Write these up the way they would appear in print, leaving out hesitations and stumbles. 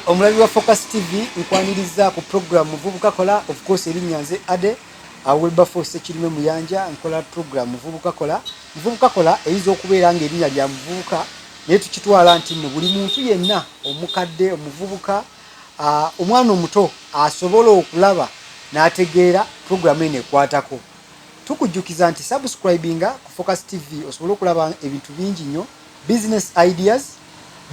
Omulabi wa Focus TV nkwaniriza ku program Muvubuka Kola, of course erinnya nze Ade Wilberforce Kirime Muyanja nkola program Muvubuka Kola eyiza okubeera ng'erinnya lya muvubuka naye tukitwala nti nno buli muntu yenna omukadde omuvubuka omwana omuto asobola okulaba n'ategeera program eno ekwatako. Tukujjukiza nti subscribinga ku Focus TV osobola okulaba ebintu bingi nnyo, business ideas,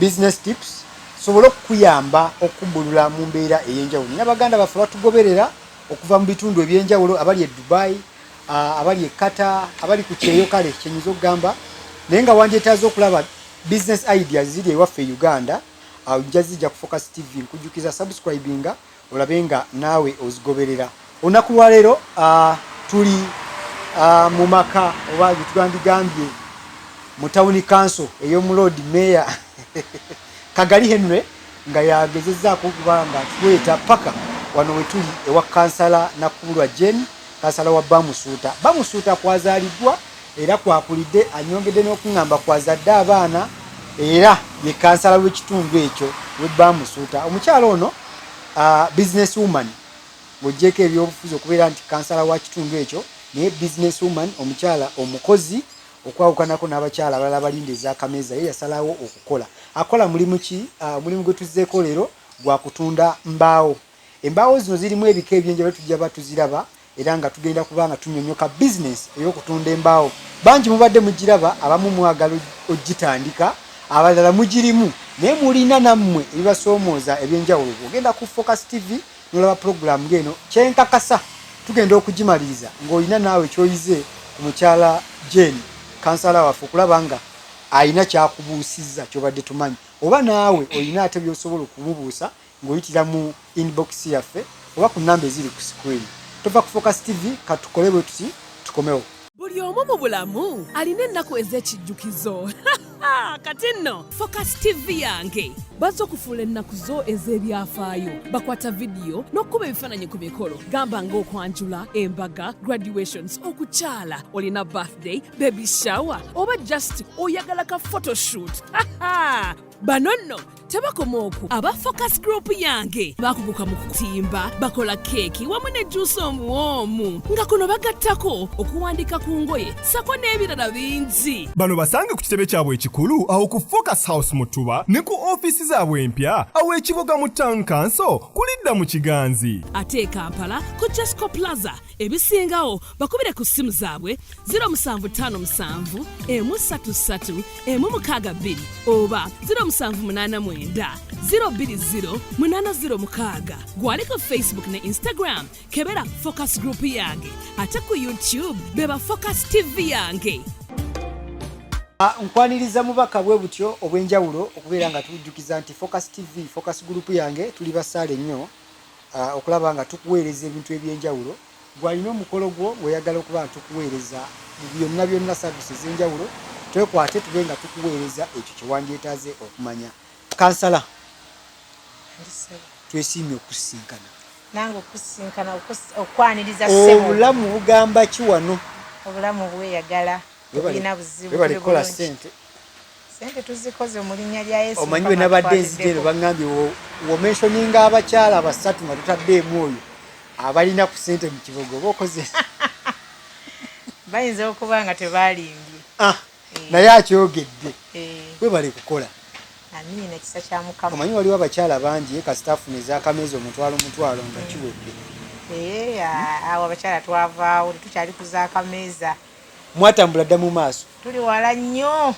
business tips, sobola okuyamba okubbulula mu mbeera ey'enjawulo. N'abaganda baffe batugoberera okuva mu bitundu eby'enjawulo, abali e Dubai, abali e Qatar, abali ku kyeyo kale kyenyiza okugamba, naye nga wandyetaaza okulaba business ideas ziri ewaffe e Uganda, nja zijja ku Focus TV. Nkujjukiza subscribinga olabe nga naawe ozigoberera. Olunaku lwa leero tuli mu maka oba gitwandigambye mu Town Council ey'omuloodi Mayor Kagali Henry nga yagezezzaako okuba nga tuweta paka wano we tuli ewa kansala Nakubulwa Jen, kansala wa Bamusuuta. Bamusuuta kwazaalibwa era kwakulidde, anyongedde n'okungamba kwazadde abaana era ye kansala w'ekitundu ekyo we Bamusuuta. Omukyala ono business woman, ng'oggyeko ebyobufuzi okubeera nti kansala wa kitundu ekyo, naye business woman, omukyala omukozi okwawukanako n'abakyala abalala balinda ez'akameza. Ye yasalawo okukola. Akola mulimu ki? Mulimu gwe tuzzeeko leero gwa kutunda mbaawo. Embaawo zino zirimu ebika eby'enjawulo tujja batuziraba era nga tugenda kuba nga tunnyonnyoka business ey'okutunda embaawo. Bangi mubadde mugiraba, abamu mwagala ogitandika, abalala mugirimu naye mulina nammwe ebibasoomooza eby'enjawulo. Ogenda ku Focus TV n'olaba program ng'eno, kyenkakasa tugenda okugimaliriza ng'olina naawe kyoyize ku mukyala Jane, kansala waffe, okulaba nga ayina kyakubuusizza kyobadde tumanyi, oba naawe olina ate by'osobola okumubuusa ng'oyitira mu inbox yaffe oba ku nnamba eziri ku screen. Tova ku Focus TV, katukole bwe tuti tukomewo. Buli omu mu bulamu alina ennaku ez'ekijjukizo. Kati nno Focus TV yange bazze okufuula ennaku zo ez'ebyafaayo. Bakwata vidiyo n'okkuba ebifaananyi ku mikolo, gamba ng'okwanjula, embaga, graduations, okukyala, olina birthday, baby shower, oba just oyagala ka photoshoot. Bano nno tebakoma okwo. Aba Focus Group yange bakuguka mu kutimba, bakola keeki wamu ne juice omuwoomu, nga kuno bagattako okuwandika ku ngoye sako n'ebirala bingi. Bano basange ku kitebe kyabwe ekikulu awo ku Focus House Mutuba ne ku ofiisi zaabwe empya awo ekiboga mu Town Council kulidda mu Kiganzi. Ate e Kampala ku Jesco Plaza ebisingawo bakubire ku ssimu zaabwe 0757 133 162 oba 0789 020 806. Gwali ku Facebook ne Instagram kebera Focus Group yange, ate ku YouTube beba Focus TV yange. Nkwaniriza mubaka bwe butyo obw'enjawulo okubeera nga tujjukiza nti Focus TV, Focus Group yange tuli basaale nnyo okulaba nga tukuweereza ebintu eby'enjawulo. Gwalina omukolo gwo weyagala okuba nga tukuweereza byonna services ez'enjawulo, twekwate tube nga tukuweereza ekyo kye wandyetaaze okumanya. Kansala, twesiimye okusinkana. Nange okusinkana okwaniriza ssebo. Obulamu bugamba ki wano? Obulamu bweyagala. Olina buzibu. Webalikola ssente. Ssente tuzikoze mu linnya lya Yesu. Omanyi we nabadde nzigero bangambye womentioninga abakyala basatu nga tutaddeemu oyo abalina ku ssente mu kibogo oba okoze. Bayinza okuba nga tebalimbye. Naye akyogedde. Webale kukola. Amiina, ekisa kya Mukama. Omanyi waliwo abakyala bangi kasitaafu nez'akameza omutwalo nga kiwedde. Awo abakyala twavaawo tetukyali kuz'akameza. Mwatambula dda mu maaso. Tuli wala nnyo.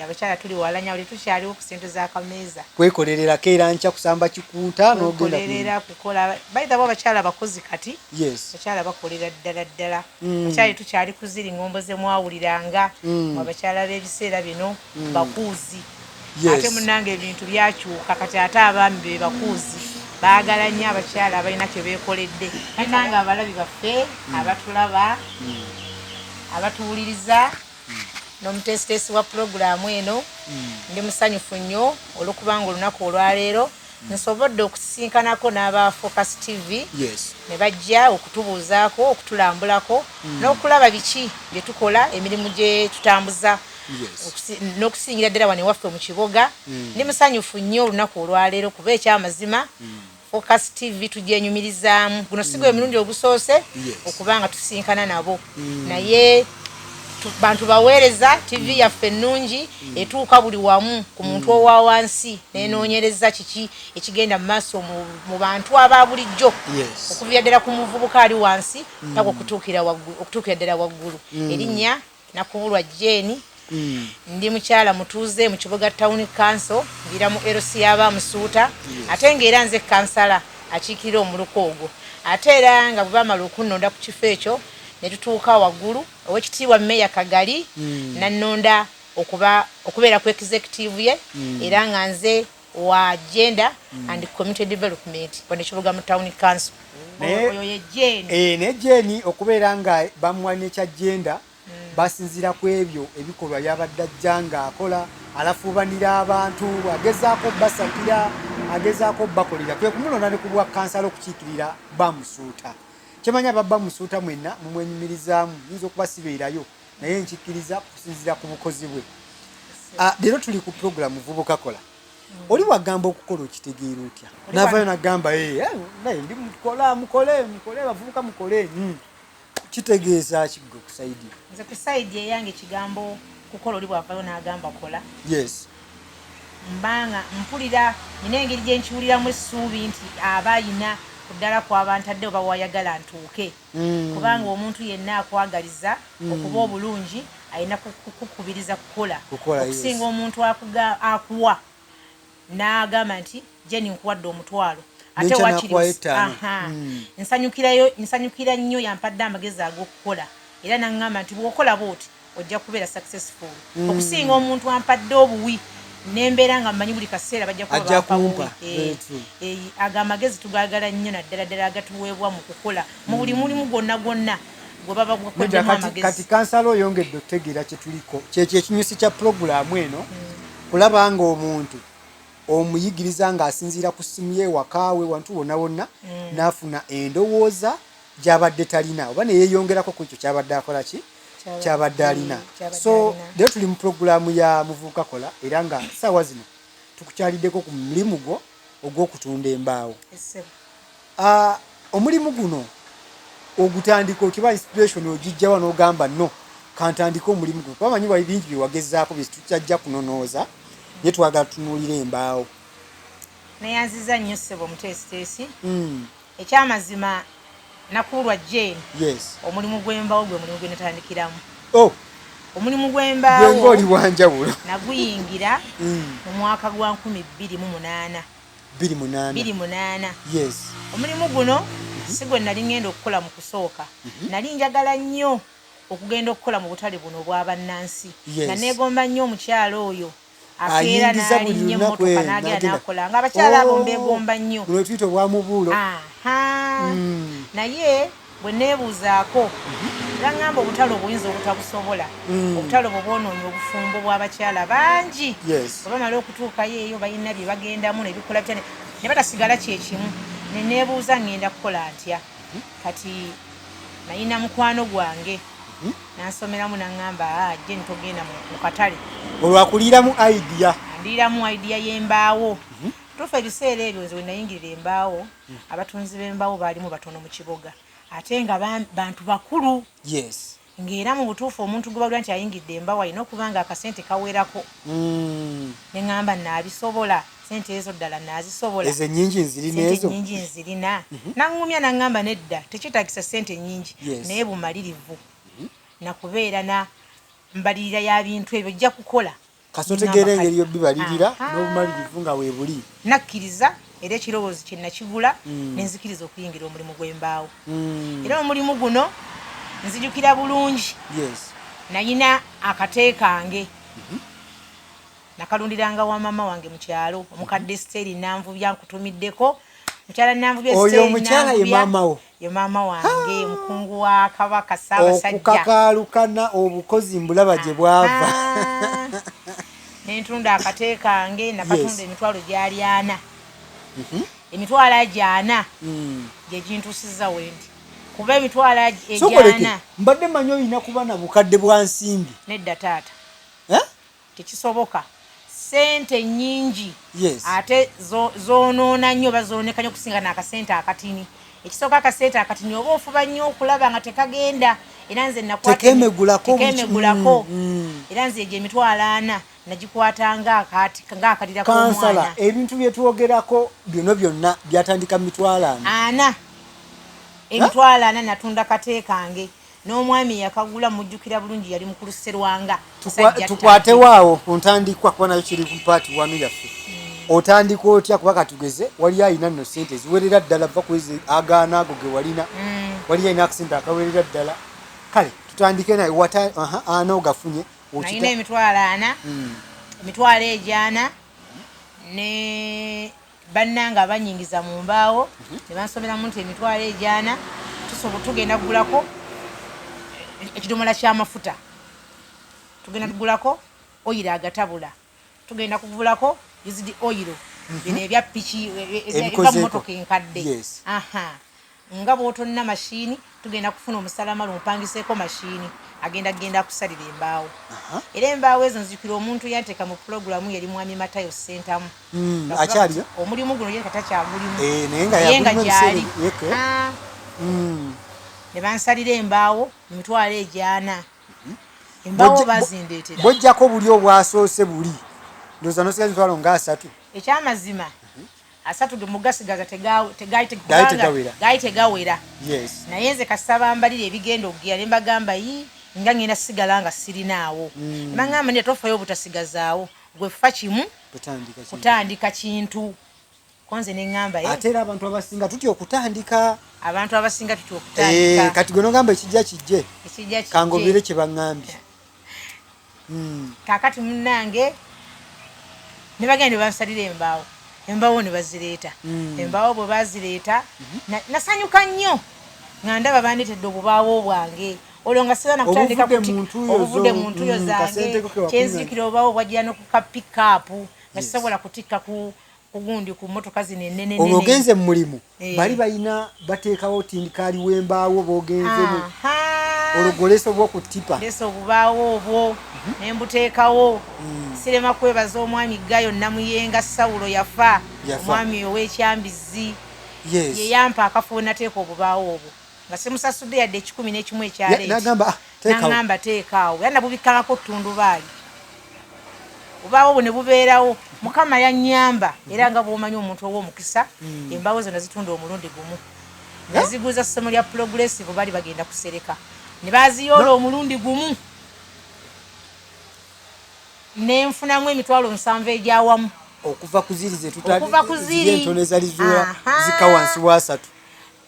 Abakyala tuli wala nnyo, tetukyaliwo ku ssente z'akameza. Kwekolererako era nkya kusamba kikuuta n'ogenda kukolerera kukola. Bayitabo abakyala bakozi kati. Yes. Abakyala bakolera ddala. Abakyala tukyali kuziri ngombo ze mwawuliranga. Abakyala b'ebiseera bino bakuuzi. Ate munange ebintu byakyuka kati ate abaami be bakuuzi. Baagala nnyo abakyala abalina kye beekoledde. Nange abalabi baffe abatulaba, abatuwuliriza n'omutesitesi wa puroguramu eno, ndi musanyufu nnyo olw'okubanga olunaku olwaleero nsobodde okusinkanako n'aba Focus TV ne bajja okutubuuzaako, okutulambulako n'okulaba biki bye tukola, emirimu gye tutambuza n'okusingira ddala wano ewaffe mu kibuga ndi musanyufu nnyo olunaku olwaleero kuba ekyamazima Focus TV tugyenyumirizaamu guno si gwe mirundi ogusoose okuba nga tusinkana nabo naye bantu baweereza TV yaffe ennungi etuuka buli wamu ku muntu owa wansi nenoonyereza kiki ekigenda mu maaso mu bantu aba bulijjo okuvira ddala ku muvubuka ali wansi paka okutuukira ddala waggulu erinnya Nakubulwa Jane ndi mukyala mutuuze mu kibuga Town Council ngira mu LC y'Abamusuuta ate ng'era nze kansala akiikirira omuluko ogwo ate era nga bwe bamala okunnonda ku kifo ekyo ne tutuuka waggulu ow'ekitiibwa Meya Kagali nannonda okubeera ku executive ye era nga nze wa Gender and Community Development wano ekibuga mu Town Council oyo ye Jane ne Jane okubeera nga bamuwanira ekya gender basinzira ku ebyo ebikolwa yabadde ajjanga akola alafuubanira abantu agezaako basakira agezaako bakolera kwe kumunona ne kubwa kansala okukiikirira Bamusuuta kyemanya Bamusuuta mwenna mumwenyumirizaamu yinza okuba sibeerayo naye nkikkiriza kusinzira ku bukozi bwe leero tuli ku programu Vubuka Kola oli wagamba okukola okitegeera otya navayo nagamba naye ndi mukole bavubuka mukole kitegeeza kigwe kusaidi nze kusaidi eyange ekigambo kukola oli bwavayo n'agamba kola mbanga mpulira nina engeri gye nkiwuliramu essuubi nti aba ayina ku ddala kw'abantu adde oba wayagala ntuuke kubanga omuntu yenna akwagaliza okuba obulungi ayina kukukubiriza kukola okusinga omuntu akuwa n'agamba nti Jeni nkuwadde omutwalo ate wakiri nsanyukira nnyo yampadde amagezi ag'okukola era naŋŋamba nti bw'okola bw'oti ojja kubeera successful okusinga omuntu ampadde obuwi nembeera nga mmanyi buli kaseera bajja kuba bampabuwi aga amagezi tugaagala nnyo naddala ddala agatuweebwa mu kukola mu buli mulimu gwonna gwe baba gwakoddemu amagezi kati kansala oyongedde okutegeera kye tuliko kyekyo ekinyusi kya puroguramu eno kulaba nga omuntu omuyigiriza ng'asinziira ku ssimu ye wakaawe wantu wonna wonna n'afuna endowooza gy'abadde talina oba ne yeeyongerako ku ekyo kyabadde akola ki kyabadde alina so leero tuli mu puroguramu ya Muvubuka Kola era nga ssaawa zino tukukyaliddeko ku mulimu gwo ogw'okutunda embaawo omulimu guno ogutandika okiba inspiration ogijjawa n'ogamba no kantandika omulimu guno kuba manyi bali bingi bye wagezaako bye tukyajja kunonooza naye twagala tutunuulira embaawo neyanziza nnyo ssebo muteesiteesi ekyamazima Nakubulwa Jane omulimu gw'embaawo gwe mulimu gwe natandikiramu omulimu gw'embaawo ng'oli wanjawulo naguyingira mu mwaka gwa 2028 omulimu guno si gwe nali ngenda okukola mu kusooka nali njagala nnyo okugenda okukola mu butale buno obw'abannansi nga neegomba nnyo omukyalo oyo akeera n'alinnye emmotoka n'agenda n'akola nga abakyala abo mbeegomba nnyo buno tuyita obwamubuulo naye bwe neebuuzaako era ngamba obutale obuyinza obutabusobola obutale obwo bwonoonya obufumbo bw'abakyala bangi bwe bamala okutuukayo eyo balina bye bagendamu nebikola bitya ne batasigala kyekimu ne neebuuza ngenda kukola ntya kati nayina mukwano gwange nansomeramu naŋŋamba je ntogenda mu katale olwakuliramu idea ndiramu idea y'embaawo tufa ebiseera ebyo nze wenayingirira embaawo abatunzi b'embaawo baalimu batono mu kibuga ate nga bantu bakulu ng'era mu butuufu omuntu gwe balwa nti ayingidde embaawo alina okuba nga akasente kawerako ne ŋŋamba naabisobola sente ezo ddala naazisobola ezo ennyingi nzirina ezo ennyingi nzirina naŋŋumya naŋŋamba nedda tekyetaagisa sente nnyingi naye bumalirivu nakubeera na mbalirira ya bintu ebyo ojja kukola kasotegeera engeri yobibalirira n'obumalirivu nga weebuli nakkiriza era ekirowoozo kye nakigula nenzikiriza okuyingira omulimu gw'embaawo era omulimu guno nzijukira bulungi nayina akate kange nakalundiranga wa mama wange mu kyalo omukadde Esteri Nanvubya nkutumiddeko mukyala Nanvubya oyo omukyala ye maamawo ye maama wange mukungu wa Kabaka Ssaabasajja okukakaalukana obukozi mbulaba gye bwava nentunda akate kange nakatunda emitwalo gyali 4 emitwalo 4 gye gintusiza wendi kuba emitwalo 4 mbadde manyi olina kuba na bukadde bwa nsimbi nedda taata tekisoboka sente nyingi Yes. ate zonoona nnyo bazooneka nnyo okusinga n'akasente akatini ekisooka akasente akatini oba ofuba nnyo okulaba nga tekagenda era nze tekemegulako era nze egyo emitwalo 4 nagikwata ng'akalira kansala ebintu bye twogerako byonna byatandika mu mitwalo 4 emitwalo 4 natunda kate kange n'omwami yakagula mujjukira bulungi yali mukulu Sserwanga tukwate waawo ontandikwa kuba nayo kiri ku paati wanu yaffe otandika otya kuba katugeze wali ayina nno sente ziwerera ddala va kwezi agaana ago ge walina wali ayina akasente akawerera ddala kale tutandike naye ana ogafunye nalina emitwalo 4 emitwalo egyana ne bannanga abanyingiza mu Mbaawo ne bansomeramu nti emitwalo egyana tugenda kugulako ekidomola ky'amafuta tugenda kugulako oyiro agatabula tugenda kugulako used oil bino ebya piki eva motoka enkadde nga bw'otonna mashini tugenda kufuna omusalamalu mpangiseeko mashini agenda kusalira Embaawo era Embaawo ezo nzijukira omuntu yanteeka mu pulogulamu yali mwami Matayo Sentamu akyaliyo omulimu guno ye katakyagulimu naye nga gyali ne bansalira Embaawo mu mitwalo egyana Embaawo bazindeetera bojjako buli obwasoose buli ndowooza nosigaza emitwalo nga 3 ekyamazima 3 mugasigaza gaali tegawera naye nze kasaba mbalire ebigenda okugira ne mbagamba nga ngenda sigala nga sirinaawo mbagamba nti tofayo obutassigazaawo gwe ffa kimu kutandika kintu konze ne ŋŋamba ate era abantu abasinga tutya okutandika kati gwe nogamba ekijja kijje kangoberere kye baŋŋambye kaakati munnange ne bagenda ne bansalira Embaawo ne bazireeta Embaawo bwe bazireeta nasanyuka nnyo nga ndaba bandeetedde obubaawo bwange olwo nga sibana kutandika obuvudde mu ntuyo zange kyenzikira obubaawo bwajjira n'okuka pikaapu nga sisobola kutikka ku gundi ku motoka zino ennene olwo ogenze mu mulimu bali balina bateekawo tindikaali w'Embaawo boogenzemu olugolesa obw'okutipa leesa obubaawo obwo ne mbuteekawo sirema kwebaza omwami Gayo Namuyenga Sawulo yafa omwami ow'ekyambizi ye yampa akafo nateeka obubaawo obwo nga simusasudde yadde 11 ekyaleeti nagamba teekaawo era nabubikkangako ttundubaali obubaawo obwo ne bubeerawo Mukama yannyamba era nga bw'omanyi omuntu ow'omukisa Embaawo zonna zitunda omulundi gumu naziguza ssemo lya Progressive bali bagenda kusereka ne baziyoola omulundi gumu nenfunamu emitwalo 7 egyawamu okuva ku ziri entono ezalizuula zika wansi wa 3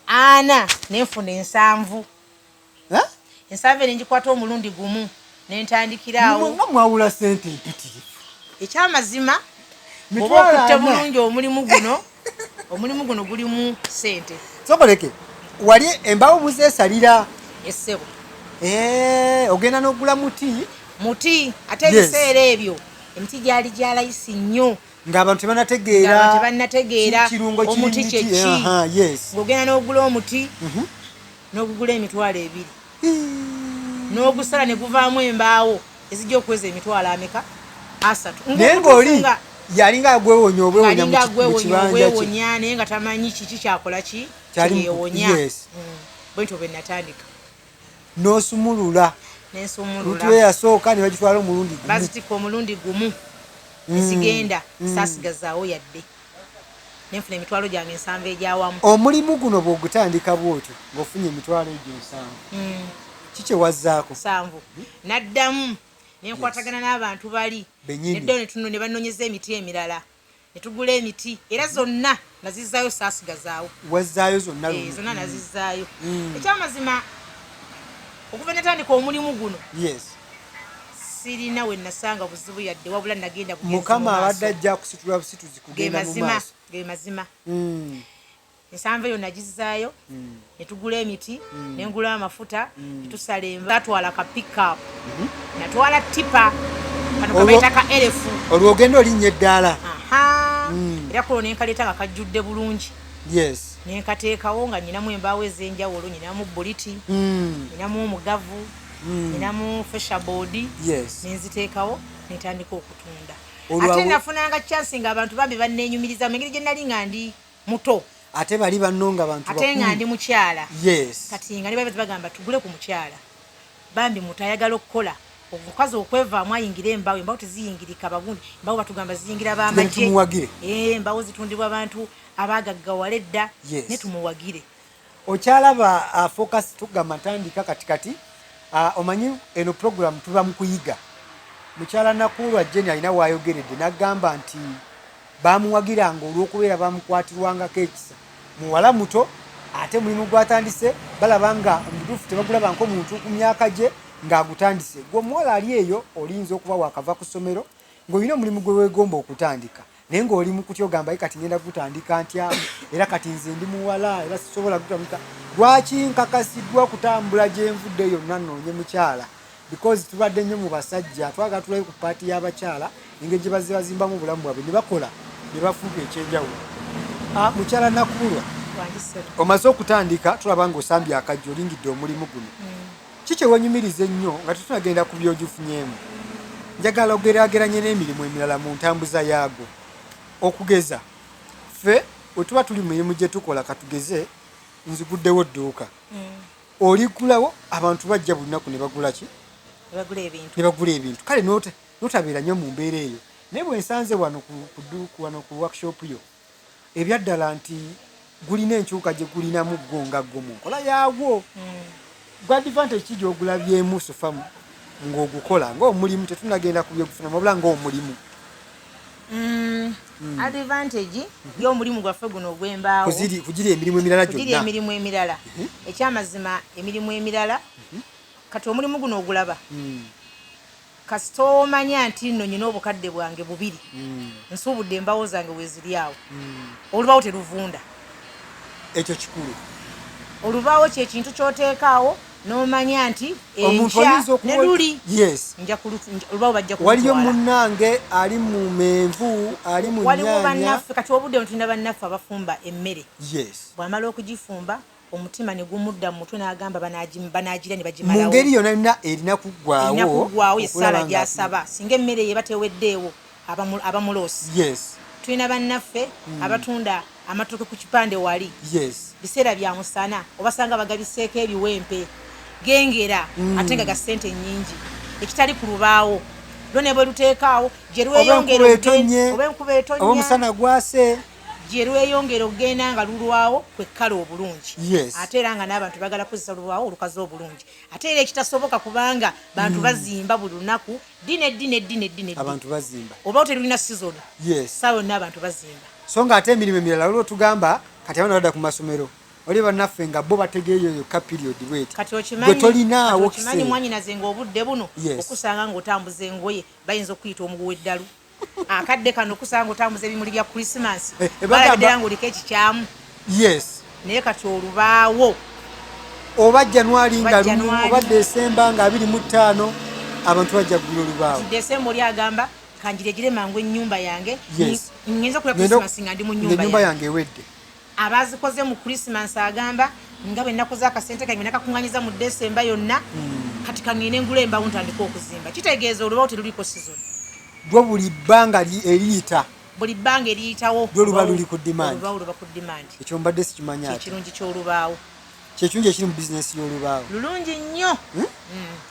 ana nenfuna 7 7 nengikwata omulundi gumu nentandikiraawo nga mwawula sente empitirivu ekyamazima oba okutte bulungi omulimu guno gulimu sente sokoleke wali Embaawo muzeesalira essebo ogenda n'ogula muti ate ebiseera ebyo emiti gyali gya layisi nnyo ng'abantu tebannategeera omuti kyeki ng'ogenda n'ogula omuti n'ogugula emitwalo 2 n'ogusala ne guvaamu Embaawo ezijja okweza emitwalo ameka 3 naye ng'oli yalinga agwewonya mu kibanja kye naye nga tamanyi kiki kyakola ki kyewonya bwentyo bwe natandika n'osumulula lutwe yasooka ne bagitwala omulundi gumu bazitika omulundi gumu ezigenda saasigazaawo yadde nenfuna emitwalo gyange 7 egyawamu omulimu guno bw'ogutandika bwotyo ng'ofunye emitwalo egyo 7 kikye wazzaako 7 naddamu nenkwatagana n'abantu bali neddo ne banoonyeza emiti emirala ne tugula emiti era zonna nazizaayo saasigazaawo wazzaayo zonna nazizaayo ekyamazima okuva natandika omulimu guno sirina we nasanga buzibu yadde wabula nagenda Mukama abadde ajja kusitula busituzi kugenda mu maaso ge mazima ensanva eyo nagizaayo ne tugula emiti ne ngula amafuta ne tusala batwala ka pickup natwala tipa kano kabaita ka elefu olwo ogenda olinnya eddaala era kulo nenkaleeta nga kajjudde bulungi nenkateekawo nga nyinamu Embaawo ez'enjawulo nyinamu buliti nyinamu omugavu nina mu fashion board yes nenziteekawo netandika okutunda ate nafunanga chance nga abantu bambi bannenyumiriza mu ngeri gye nali nga ndi muto ate bali bannonga bantu ate nga ndi mukyala yes kati nga niba bagamba tugule ku mukyala bambi mutayagala okukola omukazi okwevaamu ayingira embaawo teziyingirika bagundi embaawo batugamba ziyingira bamagye embaawo zitundibwa abantu abagaggawala edda ne tumuwagire okyalaba focus tugamba ntandika katikati omanyi eno program tuba mu kuyiga mukyala Nakulwa Jeni alina waayogeredde n'agamba nti bamuwagiranga olw'okubeera bamukwatirwangako ekisa muwala muto ate mulimu gwatandise balaba nga omutuufu tebagulaba nk'omuntu ku myaka gye ng'agutandise gwe omuwala ali eyo olinza okuba wakava ku ssomero ng'olina omulimu gwe weegomba okutandika naye ng'oli mu kutya ogamba kati ngenda gutandika ntya era kati nze ndi muwala era sisobola gutandika lwaki nkakasiddwa kutambula gye nvudde yonna nnoonye mukyala because tubadde nnyo mu basajja twagala tulayo ku paati y'abakyala engeri gye bazimbamu obulamu bwabwe ne bakola ne bafuuka ekyenjawulo mukyala Nakulwa omaze okutandika tulaba ng'osambye akajja olingidde omulimu guno kiki wanyumiriza ennyo nga tetunagenda ku byogifunyemu njagala ogeraageranye n'emirimu emirala mu ntambuza yaago okugeza ffe bwe tuba tuli mu mirimu gye tukola katugeze nziguddewo dduuka oligulawo abantu bajja buli lunaku ne bagula ki ne bagula ebintu kale notabeera nnyo mu mbeera eyo naye bwe nsanze wano ku workshop yo ebyaddala nti gulina enkyuka gye gulinamu ggo nga ggo mu nkola yaagwo gwa advantage ki gy'ogulabyemu sofa ng'ogukola ng'omulimu tetunagenda ku byogufuna wabula ng'omulimu advantage y'omulimu gwaffe guno ogw'embaawo kugira emirimu emirala gyonna kugira emirimu emirala ekyamazima emirimu emirala kati omulimu guno ogulaba kasita omanya nti nno nyina obukadde bwange bubiri nsuubudde embaawo zange weziri awo olubaawo teruvunda ekyo kikulu olubaawo kyekintu kyoteekaawo n'omanya nti enkya ne luli olubaawo bajja waliyo munnange ali mu menvu ali mu waliwo bannaffe kati obudde ntulina bannaffe abafumba emmere bw'amala okugifumba omutima ne gumudda mu mutwe n'agamba banaagira ne bagimalawo mu ngeri yonna yonna erina kuggwawo essaala gy'asaba singa emmere ye bateweddeewo abamuloosi tulina bannaffe abatunda amatooke ku kipande wali biseera bya musana obasanga bagabiseeko ebiwempe gengera ate nga ga ssente nnyingi ekitali ku lubaawo lwo ne bwe luteekaawo gye lweyongera oba enkuba etonya omusana gwase gye lweyongera okugenda nga lulwawo kwekkala obulungi ate era nga n'abantu bagala kuzisa lulwawo olukaze obulungi ate era ekitasoboka kubanga bantu bazimba buli lunaku dine abantu bazimba oba terulina sizoni saawa yonna abantu bazimba so nga ate emirimu emirala olwo tugamba kati abaana badda ku masomero oli bannaffe nga bo bategeeyo yokka period bweti gwe tolinaawo kimanyi mwanyinaze ng'obudde buno okusanga ng'otambuza engoye bayinza okuyita omugu w'eddalu akadde kano okusanga ng'otambuza ebimuli bya krisimansi balabedera ng'oliko ekikyamu naye kati olubaawo oba januari nga lumu oba desemba nga 25 abantu bajja kugula olubaawo desemba oli agamba kanjiregire mangu ennyumba yange ngenza kula krisimansi nga ndi mu nyumba yange ewedde abazikoze mu krisimansi agamba nga bwe nakoze akasente kange nakakuŋŋanyiza mu desemba yonna kati kaŋŋine engula embaawo ntandika okuzimba kitegeeza olubaawo teruliko sizoni lwo buli bbanga eriyita buli bbanga eriyitawo luba luli ku demand olubaawo luba ku demand ekyo mbadde sikimanya ekirungi ky'olubaawo kyekirungi ekiri mu bizinesi y'olubaawo lulungi nnyo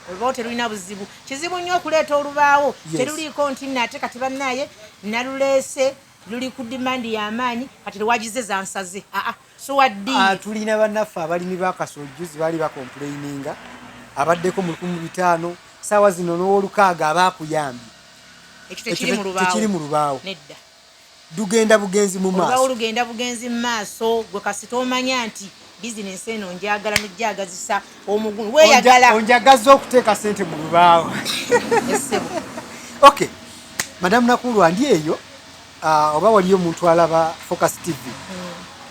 olubaawo terulina buzibu kizibu nnyo okuleeta olubaawo teruliiko nti nate kati bannaye naluleese luli ku demand y'amaanyi kati tewagize zansaze suwaddi tulina bannaffe abalimi b'akasojjuzi baali bakomplaininga abaddeko mu 1500 saawa zino n'olukaaga abaakuyambye ekyo tekiri mu lubaawo nedda lugenda bugenzi mu maaso olubaawo lugenda bugenzi mu maaso gwe kasita omanya nti bizinesi eno njagala nejjagazisa omugulu weeyagala onjagaza okuteeka ssente mu lubaawo okay madamu Nakulwa ndi eyo oba waliyo omuntu alaba Focus TV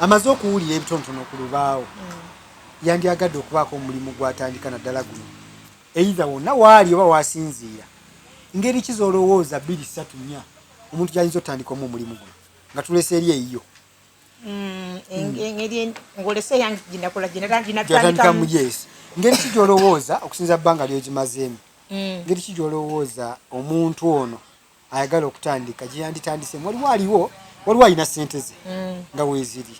amaze okuwulira ebitonotono ku lubaawo yandyagadde okubaako omulimu gwatandika naddala guno either wonna waali oba wasinziira ngeri ki z'olowooza 2-3 omuntu gyayinza otandikamu omulimu guno nga tulese eri eyiyo engeri ngolese yange ginakola ginatandikamu ngeri ki gy'olowooza okusinza bbanga lyogimazeemu ngeri ki gy'olowooza omuntu ono ayagala okutandika gye yanditandisemu waliwo alina ssente ze nga weeziri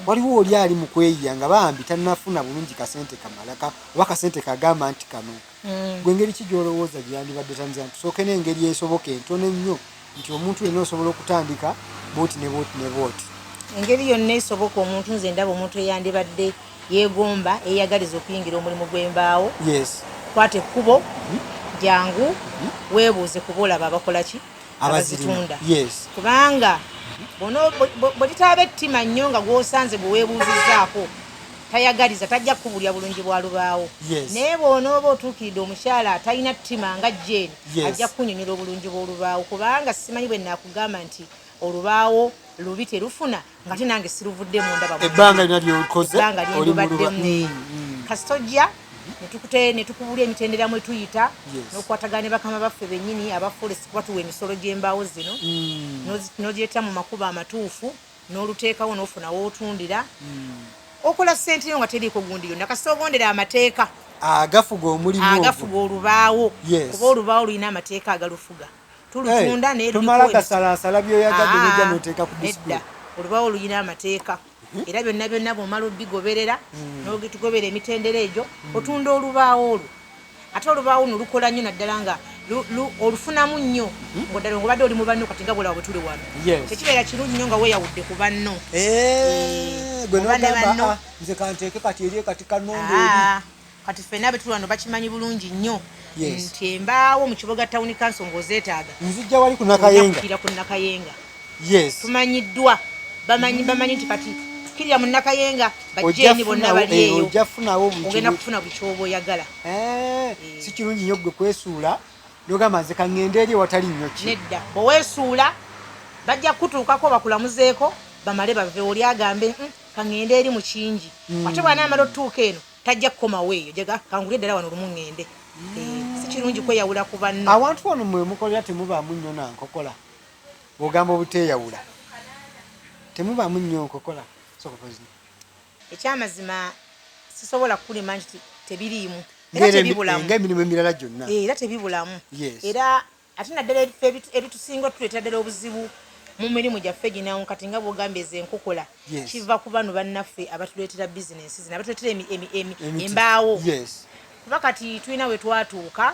waliwo oli ali mu kweyiya nga bambi tannafuna bulungi kasente kamalaka oba kasente kagamba nti kano gwe engeri ki gy'olowooza gye yandibadde tandiza tusooke n'engeri esoboka entono ennyo nti omuntu yenna osobola okutandika booti ne booti ne booti engeri yonna esoboka omuntu nze ndaba omuntu eyandibadde yeegomba eyagaliza okuyingira omulimu gw'embaawo kwata ekkubo jangu weebuuze kuba olaba abakola ki abazitunda kubanga bwe titaba ettima nnyo nga gw'osanze gwe weebuuzizzaako tayagaliza tajja kukubulya bulungi bwa lubaawo naye bw'onooba otuukiridde omukyala atalina ttima nga jeeni ajja kukunyonyola obulungi bw'olubaawo kubanga simanyi bwe naakugamba nti olubaawo lubi terufuna nga te nange siruvuddemu ndaba ebbanga lina lyokoze lyendubaddemu kasitojja ne tukubulya emitendera mwe tuyita n'okukwatagana ne bakama baffe bennyini aba forest kuba tuwa emisolo gy'embaawo zino n'ogyeta mu makubo amatuufu n'oluteekawo n'ofuna w'otundira okola ssente yo nga teriiko gundi yonna kasita ogondera amateeka agafuga omulimu agafuga olubaawo kuba olubaawo lulina amateeka agalufuga tulutunda naye tumala gasalaasala byoyagadde nejja n'oteeka ku display olubaawo lulina amateeka era byonna byonna bw'omala obigoberera n'ogitugobera emitendera egyo otunda olubaawo olwo ate olubaawo no lukola nnyo naddala nga olufunamu nnyo ngaddala ngobadde oli mu banno kati nga bwolaba bwe tuli wano tekibeera kirungi nnyo nga weeyawudde ku banno gwe nogamba nze kanteeke kati eri kati kanonda kati ffenna be tuli wano bakimanyi bulungi nnyo nti embaawo mu kibuga tawuni kanso ng'ozeetaaga nzijja wali ku nakayenga ku nakayenga tumanyiddwa bamanyi nti kati kirya mu nakayenga bajjeeni bonna bali eyo ogenda kufuna buli kyoba oyagala si kirungi nnyo gwe kwesuula nogamba nze kaŋŋenda eri ewatali nnyo ki nedda bweweesuula bajja kutuukako bakulamuzeeko bamale bave oli agambe kaŋŋenda eri mu kingi ate bw'anaamala otutuuka eno tajja kukomawo eyo jaga kangulye ddala wano olumu ŋŋende si kirungi kweyawula ku banno awantu wano mwe mukolera temubaamu nnyo nankokola bw'ogamba obuteeyawula temubaamu nnyo nkokola ekyamazima sisobola kukulima nti tebiriimu era tebibulamu ng'emirimu emirala gyonna era tebibulamu era ate naddala ebitusinga tuleeta ddala obuzibu mu mirimu gyaffe ginawo kati nga bw'ogamba ez'enkokola kiva ku bano bannaffe abatuleetera bizinensi zino abatuleetera embaawo kuba kati tulina we twatuuka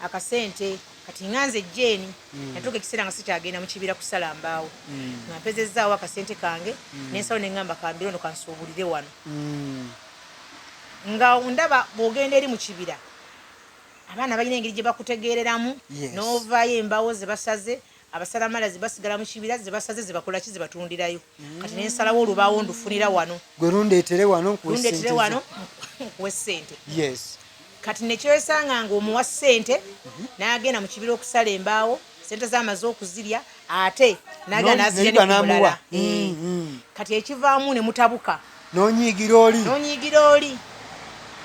akasente kati nganze jeeni natuuka ekiseera nga sikyagenda mu kibira kusala mbaawo nga mpezezaawo akasente kange n'ensalo ne ŋŋamba kambira ono kansuubulire wano nga ndaba bw'ogenda eri mu kibira abaana balina engeri gye bakutegeereramu n'ovaayo embaawo ze basaze abasalamala ze basigala mu kibira ze basaze ze bakola ki ze batundirayo kati n'ensalawo olubaawo ndufunira wano gwe lundeetere wano nkuwe ssente kati nekyosanga nga omuwa ssente n'agenda mu kibira okusala embaawo ssente z'amaze okuzirya ate n'agenda n'azirya nekumulala kati ekivaamu ne mutabuka n'onyiigira oli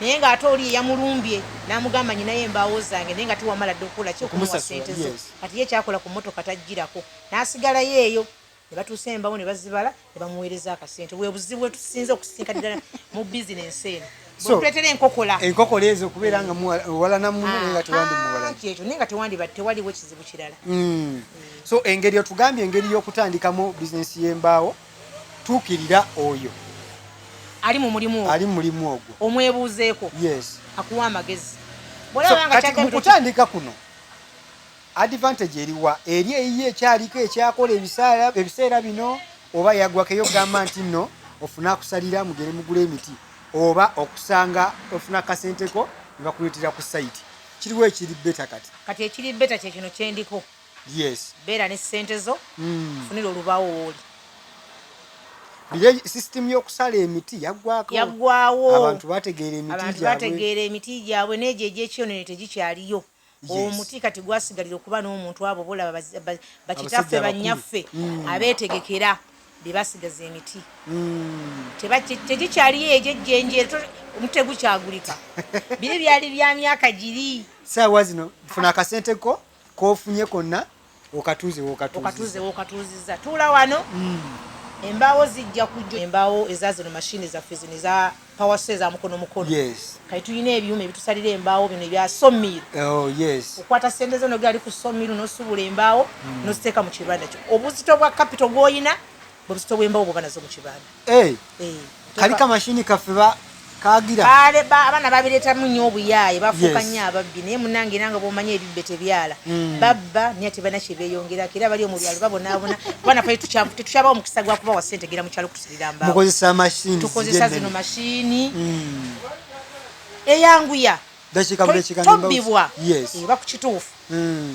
naye ng'ate oli eyamulumbye n'amugamba nyinayo embaawo zange naye nga tiwamala dde okukola ki okumuwa ssente zo kati ye ekyakola ku mmotoka tajjirako n'asigalayo eyo ne batuusa embaawo ne bazibala ne bamuweereza akasente bwe buzibu bwe tusinze okusinka ddala mu bizinensi eno bwetuleetera enkokola ezo okubeera nga muwalana muno naye nga tewandi muwalana ekyo naye nga tewaliwo ekizibu kirala so engeri otugambye engeri y'okutandikamu bizinensi y'embaawo tuukirira oyo ali mu mulimu ogwo omwebuuzeeko akuwa amagezi kati mu kutandika kuno advantage eriwa eri eyiye ekyaliko ekyakola ebiseera bino oba yagwakeyo gamba nti nno ofuna akusalira mugere mugula emiti oba okusanga ofuna akasenteko ne bakuleetera ku sayiti kiriwo ekiri beta kati ekiri beta kyekino kyendiko beera ne ssente zo funira olubaawo wooli sisitemu y'okusala emiti yaggwawo abantu bategeera emiti gyabwe n'egyo egy'ekyonene tegikyaliyo omuti kati gwasigalira okuba n'omuntu abo bolaba bakitaffe bannyaffe abeetegekera be basigaza emiti tegikyaliyo egyejjenje omuti tegukyagulika biri byali bya myaka giri saawa zino funa akasenteko kofunye konna okatuuziza tuula wano embaawo zijja kujja embaawo eza zino mashini zaffe zino eza power says amukono mukono. Yes. Kati tulina ebyuma ebitusalira embaawo bino ebya sommiru. Oh yes. Okwata sente zo nogali ku sommiru n'osubula embaawo n'oziteeka mu kibanda kyo. Obuzito bwa capital gw'oyina obuzito bw'embaawo bwoba nazo mu kibanda. Kalika mashini kaffe kagira. Abaana babireetamu nnyo obuyaaye bafuuka nnyo ababbi naye munnange era nga bw'omanyi ebibbe tebyala. Babba naye tebana kye beeyongerako era bali mu byalo babonaabona. Abaana ffe tetukyabawo omukisa gwa kubawa ssente gera mu kyalo kutusalira mbaawo. Mukozesa mashini. Tukozesa zino mashini. Eyanguya. Tobbibwa. Eba ku kituufu.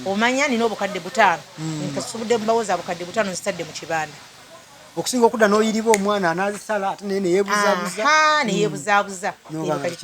Omanya nina obukadde 5. Nkasubudde mbaawo za bukadde 5 nzitadde mu kibanda. Okusinga okudda n'oyiriba omwana anazisala ate naye neyeebuzaabuza. Neyeebuzaabuza.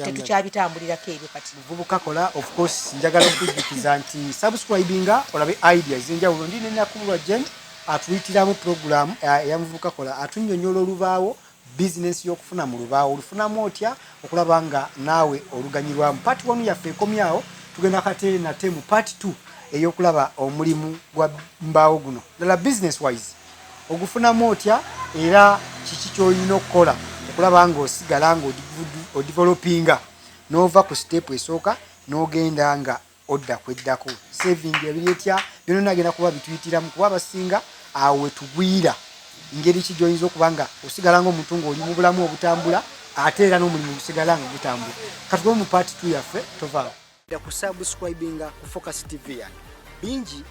Tetukyabitambulirako ebyo kati. Muvubuka kola of course njagala okujjukiza nti subscribinga olabe ideas enjawulo ndi nenakubulwa Jen atuyitiramu program ya muvubuka kola atunnyonnyola olubaawo business y'okufuna mu lubaawo olufunamu otya okulaba nga naawe oluganyirwamu. Part 1 yaffe ekomyawo tugenda kate nate mu part 2 ey'okulaba omulimu gwa mbaawo guno ddala business wise ogufunamu otya era kiki ky'olina okukola okulaba nga osigala nga odevelopinga n'ova ku step esooka n'ogenda nga odda kweddako saving ebiri etya byonna nagenda kuba bituyitiramu kuba abasinga awe tugwira ngeri ki gy'oyinza okuba nga osigala ng'omuntu ng'oli mu bulamu obutambula ate era n'omulimu gusigala nga gutambula. Katugobe mu part 2 yaffe tovaawo. Ku subscribinga ku Focus TV yange bingi